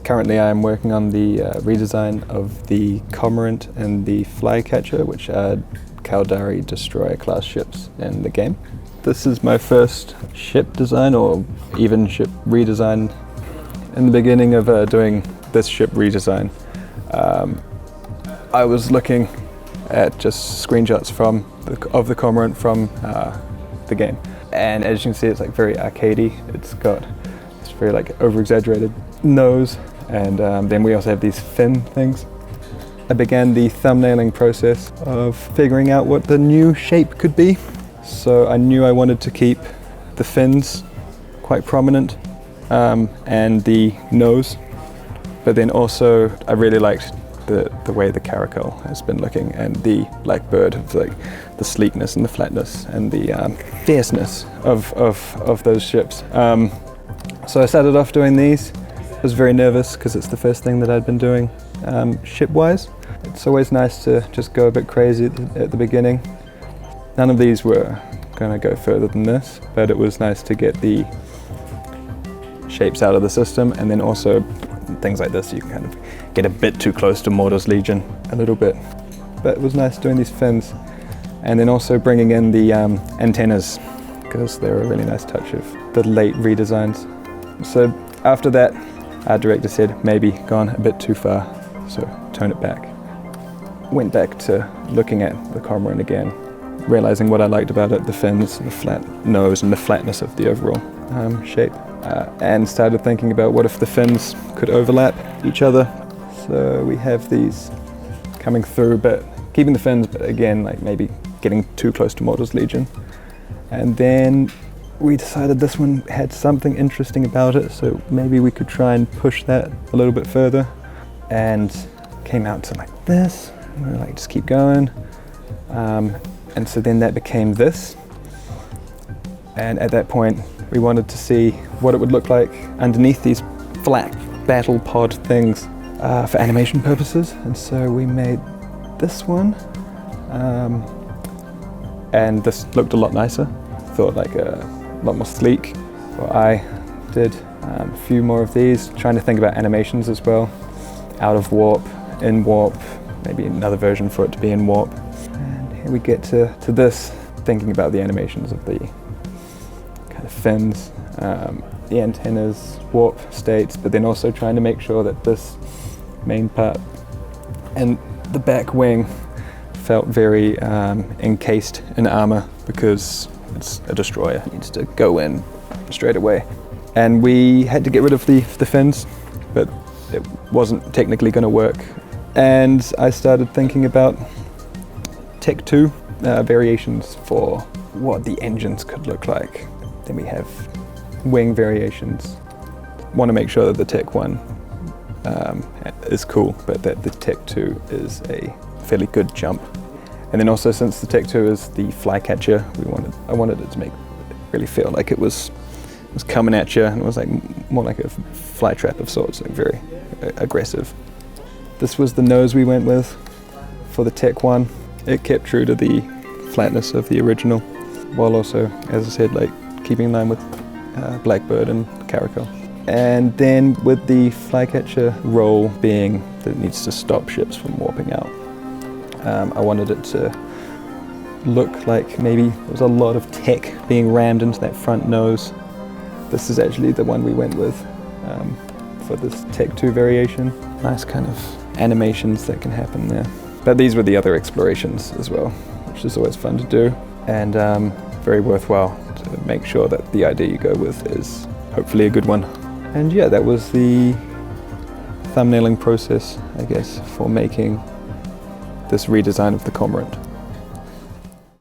Currently I am working on the redesign of the Cormorant and the Flycatcher, which are Caldari Destroyer class ships in the game. This is my first ship design, or even ship redesign. In the beginning of doing this ship redesign, I was looking at just screenshots of the Cormorant from the game, and as you can see, it's like very arcadey. It's very like over-exaggerated nose, and then we also have these fin things. I began the thumbnailing process of figuring out what the new shape could be. So I knew I wanted to keep the fins quite prominent and the nose, but then also I really liked the way the caracal has been looking, and the blackbird, of like the sleekness and the flatness and the fierceness of those ships. So I started off doing these. I was very nervous because it's the first thing that I'd been doing ship-wise. It's always nice to just go a bit crazy at the beginning. None of these were going to go further than this, but it was nice to get the shapes out of the system, and then also things like this, you can kind of get a bit too close to Mordor's Legion, a little bit. But it was nice doing these fins, and then also bringing in the antennas, because they're a really nice touch of the late redesigns. So after that, our director said maybe gone a bit too far, so tone it back. Went back to looking at the Cormorant again, realizing what I liked about it, the fins, the flat nose, and the flatness of the overall shape. And started thinking about what if the fins could overlap each other. So we have these coming through, but keeping the fins, but again, like maybe getting too close to Mordor's Legion. And then we decided this one had something interesting about it, so maybe we could try and push that a little bit further. And came out to like this, and we were like, just keep going. And so then that became this. And at that point, we wanted to see what it would look like underneath these flat battle pod things for animation purposes. And so we made this one. And this looked a lot nicer. Thought like a lot more sleek. So I did a few more of these, trying to think about animations as well. Out of warp, in warp, maybe another version for it to be in warp. And here we get to this, thinking about the animations of the kind of fins, the antennas, warp states, but then also trying to make sure that this main part and the back wing felt very encased in armor, because it's a destroyer. It needs to go in straight away. And we had to get rid of the fins, but it wasn't technically going to work. And I started thinking about Tech 2 variations for what the engines could look like. Then we have wing variations. Want to make sure that the Tech 1 is cool, but that the Tech 2 is a fairly good jump. And then also, since the Tech 2 is the Flycatcher, I wanted it to really feel like it was coming at you, and it was like more like a fly trap of sorts, like very aggressive. This was the nose we went with for the Tech 1. It kept true to the flatness of the original, while also, as I said, like keeping in line with Blackbird and Caracal. And then with the Flycatcher role being that it needs to stop ships from warping out, I wanted it to look like maybe there was a lot of tech being rammed into that front nose. This is actually the one we went with for this Tech 2 variation. Nice kind of animations that can happen there. But these were the other explorations as well, which is always fun to do, and very worthwhile to make sure that the idea you go with is hopefully a good one. And yeah, that was the thumbnailing process, I guess, for making this redesign of the Cormorant.